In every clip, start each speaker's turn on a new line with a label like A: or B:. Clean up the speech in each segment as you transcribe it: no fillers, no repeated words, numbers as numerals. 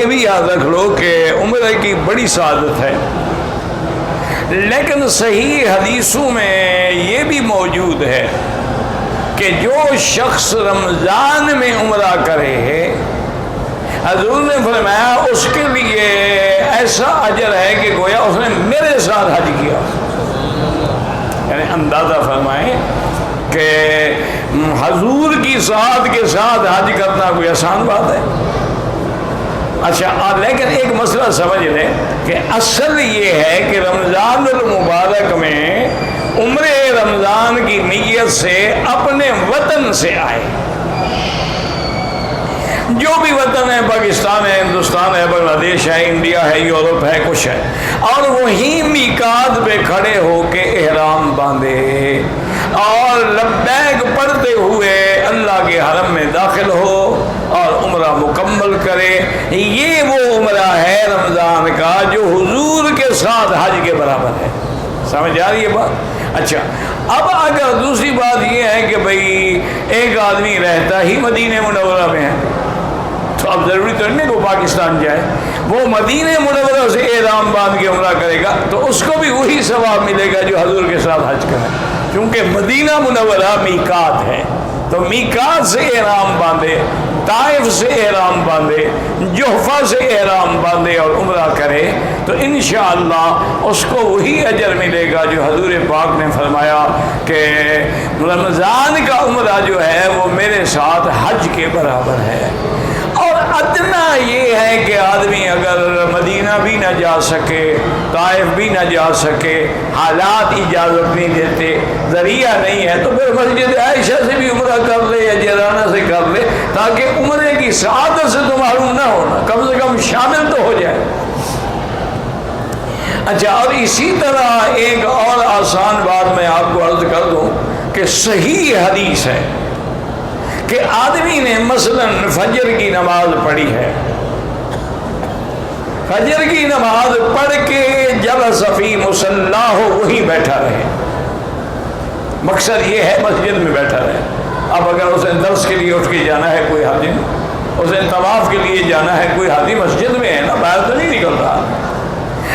A: یہ بھی یاد رکھ لو کہ عمرہ کی بڑی سعادت ہے، لیکن صحیح حدیثوں میں یہ بھی موجود ہے کہ جو شخص رمضان میں عمرہ کرے، حضور نے فرمایا اس کے لیے ایسا اجر ہے کہ گویا اس نے میرے ساتھ حج کیا۔ یعنی اندازہ فرمائیں کہ حضور کی ساتھ کے ساتھ حج کرنا کوئی آسان بات ہے؟ اچھا، لیکن ایک مسئلہ سمجھ لیں کہ اصل یہ ہے کہ رمضان المبارک میں عمرے رمضان کی نیت سے اپنے وطن سے آئے، جو بھی وطن ہے، پاکستان ہے، ہندوستان ہے، بنگلہ دیش ہے، انڈیا ہے، یورپ ہے، کچھ ہے، اور وہیں میقات پہ کھڑے ہو کے احرام باندھے اور لبیک پڑھتے ہوئے اللہ کے حرم میں داخل ہو اور عمرہ مکمل کرے۔ یہ وہ عمرہ ہے رمضان کا جو حضور کے ساتھ حج کے برابر ہے۔ سمجھ آ رہی ہے بات؟ اچھا، اب اگر دوسری بات یہ ہے کہ بھئی ایک آدمی رہتا ہی مدینہ منورہ میں ہے، تو اب ضروری تو نہیں کہ وہ پاکستان جائے، وہ مدینہ منورہ سے احرام باندھ کے عمرہ کرے گا تو اس کو بھی وہی ثواب ملے گا جو حضور کے ساتھ حج کرے، کیونکہ مدینہ منورہ میقات ہے۔ تو میقات سے احرام باندھے، طائف سے احرام باندھے، جحفہ سے احرام باندھے اور عمرہ کرے تو انشاءاللہ اس کو وہی اجر ملے گا جو حضور پاک نے فرمایا کہ رمضان کا عمرہ جو ہے وہ میرے ساتھ حج کے برابر ہے۔ اور ادنا یہ ہے کہ آدمی اگر مدینہ بھی نہ جا سکے، طائف بھی نہ جا سکے، حالات اجازت نہیں دیتے، ذریعہ نہیں ہے، تو پھر مسجد عائشہ سے بھی عمرہ کر لے یا جیرانہ سے کر لے، تاکہ عمرے کی سعادت سے تو معلوم نہ ہونا، کم سے کم شامل تو ہو جائے۔ اچھا، اور اسی طرح ایک اور آسان بات میں آپ کو عرض کر دوں کہ صحیح حدیث ہے کہ آدمی نے مثلا فجر کی نماز پڑھی ہے، فجر کی نماز پڑھ کے جلس فی مصلاہ ہو، وہیں بیٹھا رہے، مقصد یہ ہے مسجد میں بیٹھا رہے۔ اب اگر اسے درس کے لیے اٹھ کے جانا ہے کوئی حاجی، اسے طواف کے لیے جانا ہے کوئی حاجی، مسجد میں ہے نا، باہر تو نہیں نکل رہا۔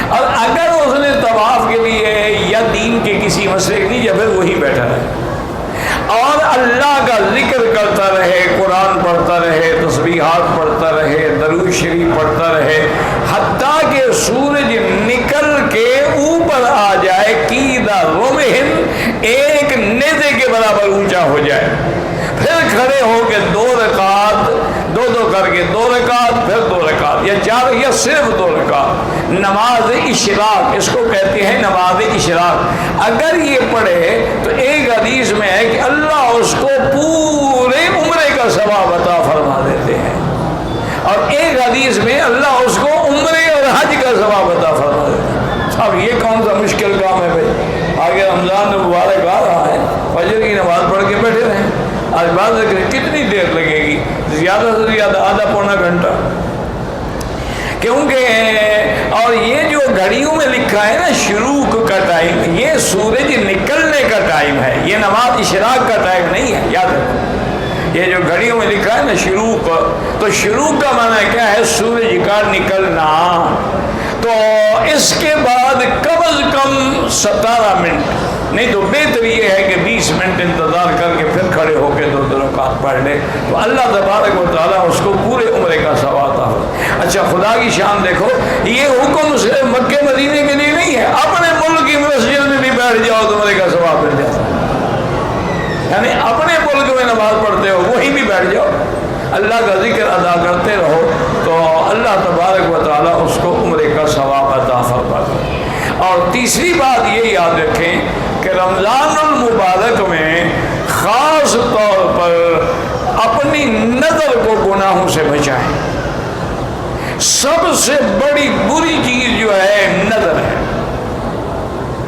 A: اور اگر اس نے طواف کے لیے یا دین کے کسی مسئلے کے لیے، یا پھر وہیں بیٹھا رہے اور اللہ کا ذکر کرتا رہے، قرآن پڑھتا رہے، تسبیحات پڑھتا رہے، درود شریف پڑھتا رہے، حتیٰ کہ سورج نکل کے اوپر آ جائے، قیدہ رمحن، ایک نیزے کے برابر اونچا ہو جائے، پھر کھڑے ہو کے دو رکعت، دو کر کے 2 رکعت، پھر 2 رکعت یا 4 یا صرف 2 رکعت، نماز اشراق، اس کو کہتے ہیں نماز اشراق، اگر یہ پڑھے تو ایک حدیث میں ہے کہ اللہ اس کو پورے عمرے کا ثواب عطا فرما دیتے ہیں، اور ایک حدیث میں اللہ اس کو عمرے اور حج کا ثواب عطا فرما دیتے ہیں۔ اب یہ کون سا مشکل کام ہے بھائی؟ آگے رمضان مبارک آ رہا ہے، فجر کی نماز پڑھ کے بیٹھے رہیں، آج بات کتنی دیر لگے گی؟ زیادہ سے زیادہ آدھا پونا گھنٹہ، کیونکہ اور یہ جو گھڑیوں میں لکھا ہے نا شروق کا ٹائم، یہ سورج نکلنے کا ٹائم ہے، یہ نماز اشراق کا ٹائم نہیں ہے، یاد رکھو۔ یہ جو گھڑیوں میں لکھا ہے نا شروق، تو شروق کا معنی کیا ہے؟ سورج کا نکلنا۔ تو اس کے بعد کم از کم 17 منٹ، نہیں تو بہتر یہ ہے کہ 20 منٹ انتظار کر کے پھر کھڑے ہو کے 2 رکعت پڑھ لے، تو اللہ تبارک و تعالیٰ اس کو پورے عمرے کا ثواب عطا ہو۔ اچھا، خدا کی شان دیکھو، یہ حکم صرف مکہ مدینے کے لیے نہیں ہے، اپنے ملک کی مسجد میں بھی بیٹھ جاؤ تو عمرے کا ثواب مل جاتا ہے، یعنی اپنے ملک میں نماز پڑھتے ہو وہیں بھی بیٹھ جاؤ، اللہ کا ذکر ادا کرتے رہو، تو اللہ تبارک و تعالیٰ اس کو عمرے کا ثواب عطا فرماتا ہے۔ اور تیسری بات یہ یاد رکھیں کہ رمضان المبارک میں خاص طور پر اپنی نظر کو گناہوں سے بچائیں۔ سب سے بڑی بری چیز جو ہے نظر ہے،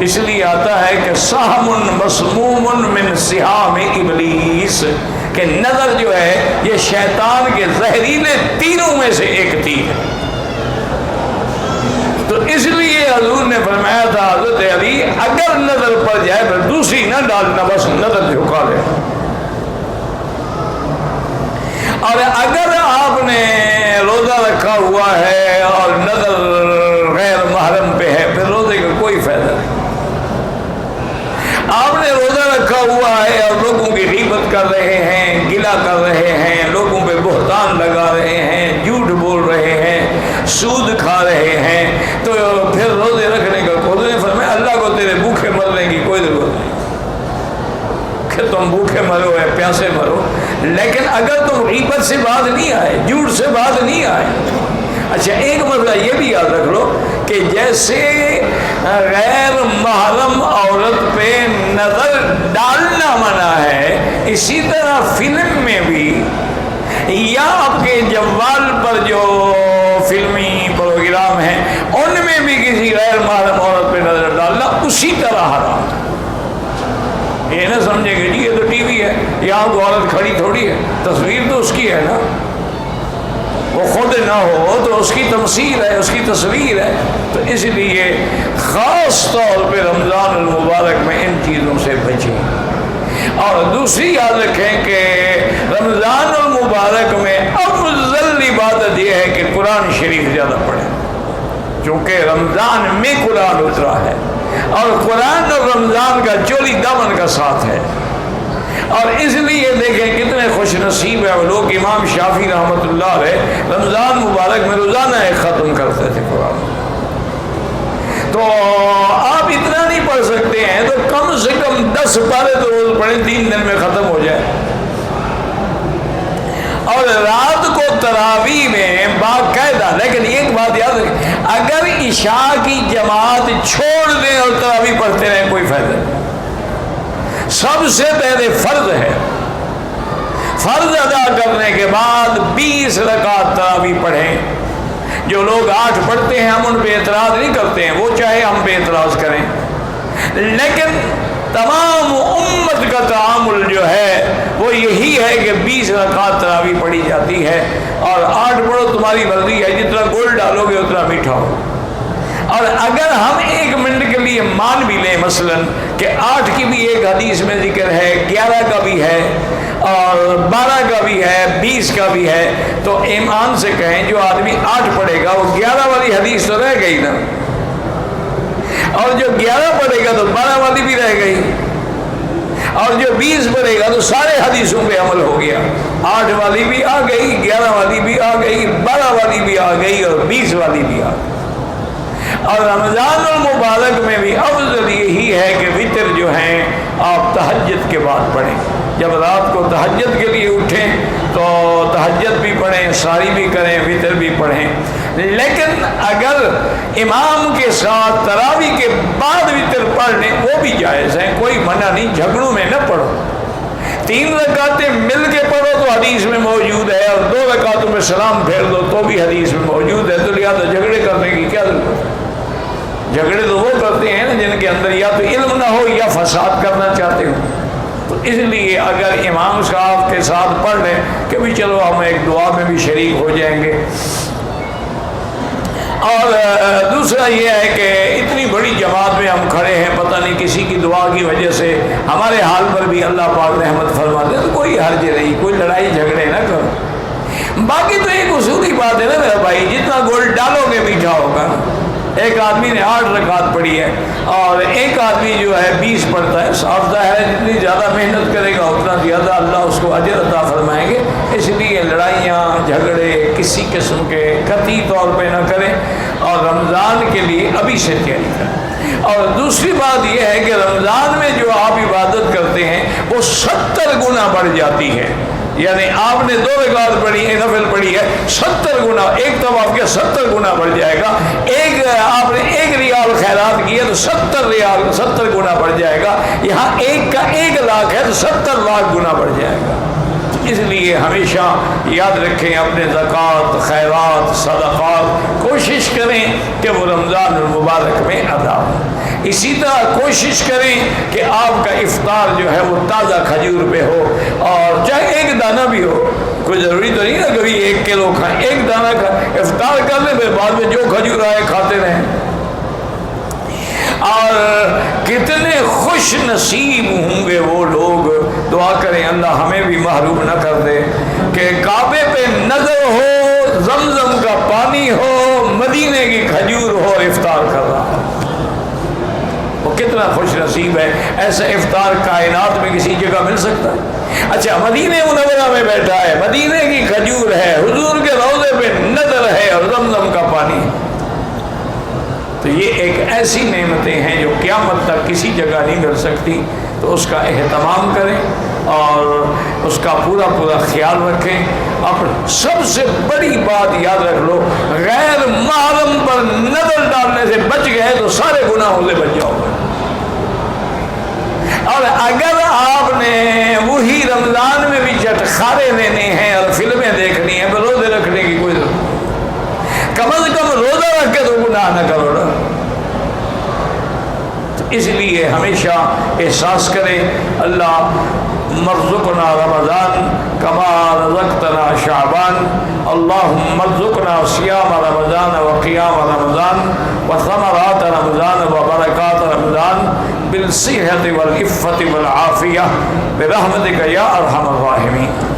A: اس لیے آتا ہے کہ سہم مسموم من سہام ابلیس، کہ نظر جو ہے یہ شیطان کے زہریلے تیروں میں سے ایک تیر ہے۔ تو اس لیے حضور نے فرمایا تھا حضرت علی، اگر نظر پڑ جائے پھر دوسری نہ ڈالنا، بس نظر جھکا لے۔ اور اگر آپ نے روزہ رکھا ہوا ہے کر رہے ہیں، گلا کر رہے ہیں، لوگوں پہ بہتان لگا رہے ہیں، جھوٹ بول رہے ہیں، سود کھا رہے ہیں، تو پھر روزے رکھنے کا خود نے فرمایا اللہ کو تیرے بھوکے مرنے کی کوئی ضرورت نہیں کہ تم بھوکے مرو یا پیاسے مرو، لیکن اگر تم غیبت سے باز نہیں آئے، جھوٹ سے باز نہیں آئے۔ اچھا ایک مسئلہ یہ بھی یاد رکھ لو کہ جیسے غیر محرم عورت پہ نظر ڈالنا منع ہے، اسی طرح فلم میں بھی یا آپ کے جوال پر جو فلمی پروگرام ہیں ان میں بھی کسی غیر محرم عورت پہ نظر ڈالنا اسی طرح حرام ہے۔ یہ نہ سمجھے کہ جی یہ تو ٹی وی ہے، یہاں کو عورت کھڑی تھوڑی ہے، تصویر تو اس کی ہے نا، وہ خود نہ ہو تو اس کی تمثیل ہے، اس کی تصویر ہے۔ تو اس لیے خاص طور پہ رمضان المبارک میں ان چیزوں سے بچیں۔ اور دوسری یاد رکھیں کہ رمضان المبارک میں افضل عبادت یہ ہے کہ قرآن شریف زیادہ پڑھیں، چونکہ رمضان میں قرآن اترا ہے اور قرآن اور رمضان کا چولی دامن کا ساتھ ہے۔ اور اس لیے دیکھیں کتنے خوش نصیب ہیں وہ لوگ، امام شافعی رحمۃ اللہ علیہ رمضان مبارک میں روزانہ ایک ختم کرتے تھے قرآن۔ تو آپ اتنا نہیں پڑھ سکتے ہیں تو کم سے کم 10 پارے تو روز پڑھیں، 3 دن میں ختم ہو جائے۔ اور رات کو تراویح میں باقاعدہ، لیکن ایک بات یاد رکھیں، اگر عشاء کی جماعت چھوڑ دیں اور تراویح پڑھتے رہیں کوئی فائدہ نہیں۔ سب سے پہلے فرض ہے، فرض ادا کرنے کے بعد 20 رکعت تراویح پڑھیں۔ جو لوگ 8 پڑھتے ہیں ہم ان پہ اعتراض نہیں کرتے ہیں، وہ چاہے ہم پہ اعتراض کریں، لیکن تمام امت کا تعامل جو ہے وہ یہی ہے کہ 20 رکعت تراویح پڑھی جاتی ہے، اور 8 پڑھو تمہاری مرضی ہے، جتنا گول ڈالو گے اتنا میٹھا ہو۔ اور اگر ہم 1 منٹ کے لیے مان بھی لیں مثلا کہ 8 کی بھی ایک حدیث میں ذکر ہے، 11 کا بھی ہے اور 12 کا بھی ہے، 20 کا بھی ہے، تو ایمان سے کہیں جو آدمی 8 پڑھے گا وہ 11 والی حدیث تو رہ گئی نا، اور جو 11 پڑھے گا تو 12 والی بھی رہ گئی، اور جو 20 پڑھے گا تو سارے حدیثوں پہ عمل ہو گیا، 8 والی بھی آ گئی، 11 والی بھی آ گئی، 12 والی بھی آ گئی اور 20 والی بھی آ گئی۔ اور رمضان المبارک میں بھی افضل یہی ہے کہ وتر جو ہیں آپ تہجد کے بعد پڑھیں، جب رات کو تہجد کے لیے اٹھیں تو تہجد بھی پڑھیں، ساری بھی کریں، وتر بھی پڑھیں۔ لیکن اگر امام کے ساتھ تراویح کے بعد وتر پڑھ لیں وہ بھی جائز ہے، کوئی منع نہیں، جھگڑوں میں نہ پڑھو۔ 3 رکعتیں مل کے پڑھو تو حدیث میں موجود ہے، اور 2 رکعتوں میں سلام پھیر دو تو بھی حدیث میں موجود ہے، تو لہٰذا جھگڑے کرنے کی کیا ضرورت ہے؟ جھگڑے تو وہ کرتے ہیں نا جن کے اندر یا تو علم نہ ہو یا فساد کرنا چاہتے ہو۔ تو اس لیے اگر امام صاحب کے ساتھ پڑھ لیں کہ بھی چلو ہم ایک دعا میں بھی شریک ہو جائیں گے۔ اور دوسرا یہ ہے کہ اتنی بڑی جماعت میں ہم کھڑے ہیں، پتہ نہیں کسی کی دعا کی وجہ سے ہمارے حال پر بھی اللہ پاک رحمت فرما دے تو کوئی حرج نہیں، کوئی لڑائی جھگڑے نہ کرو۔ باقی تو ایک اصولی بات ہے نا میرا بھائی، جتنا گول ڈالو گے میٹھا ہوگا۔ ایک آدمی نے 8 رکعت پڑھی ہے اور ایک آدمی جو ہے 20 پڑھتا ہے، صاف ظاہر ہے جتنی زیادہ محنت کرے گا اتنا زیادہ اللہ اس کو اجر عطا فرمائیں گے۔ اس لیے لڑائیاں جھگڑے کسی قسم کے قطعی طور پہ نہ کریں، اور رمضان کے لیے ابھی سے تیاری کریں۔ اور دوسری بات یہ ہے کہ رمضان میں جو آپ عبادت کرتے ہیں وہ 70 گنا بڑھ جاتی ہے، یعنی آپ نے 2 رکعت پڑھی ہے، نفل پڑھی ہے، 70 گنا، ایک طواف کے 70 گنا بڑھ جائے گا۔ آپ نے 1 ریال خیرات کی ہے تو 70 گنا بڑھ جائے گا۔ یہاں 1 کا 1 لاکھ ہے تو 70 لاکھ گنا بڑھ جائے گا۔ اس لیے ہمیشہ یاد رکھیں، اپنے زکوٰۃ، خیرات، صدقات کوشش کریں کہ وہ رمضان المبارک میں ادا ہو۔ اسی طرح کوشش کریں کہ آپ کا افطار جو ہے وہ تازہ کھجور پہ ہو، اور چاہے 1 دانہ بھی ہو، کوئی ضروری تو نہیں نا کبھی 1 کلو کھائیں، 1 دانہ افطار کر لیں، پھر بعد میں جو کھجور آئے کھاتے رہیں۔ اور کتنے خوش نصیب ہوں گے وہ لوگ، دعا کریں اللہ ہمیں بھی محروم نہ کر دے، کہ کعبے پہ نظر ہو، زمزم کا پانی ہو، مدینے کی کھجور ہو، افطار کر رہا ہو۔ وہ وہ کتنا خوش نصیب ہے. ایسا افطار کائنات میں کسی جگہ مل سکتا ہے؟ اچھا مدینہ منورہ میں بیٹھا ہے, مدینہ کی کھجور ہے, حضور کے روضے پہ نظر ہے اور زمزم کا پانی ہے. تو یہ ایک ایسی نعمتیں ہیں جو قیامت تک کسی جگہ نہیں مل سکتی. تو اس کا اہتمام کریں اور اس کا پورا پورا خیال رکھیں. اور سب سے بڑی بات یاد رکھ لو, غیر محرم پر نظر ڈالنے سے بچ گئے تو سارے گناہوں سے بچ جاؤ گے. اور اگر آپ نے وہی رمضان میں بھی چٹخارے لینے ہیں اور فلمیں دیکھنی ہیں تو روزے رکھنے کی کوئی ضرورت نہیں. کم از کم روزہ رکھ کے تو گناہ نہ کرو نا. تو اس لیے ہمیشہ احساس کریں اللہ مرزقنا رمضان کما رزقتنا شعبان. اللہم مرزقنا صیام رمضان وقیام رمضان وثمرات رمضان وبرکات رمضان بالصحة والعفة والعافیہ برحمتک یا ارحم الراحمین.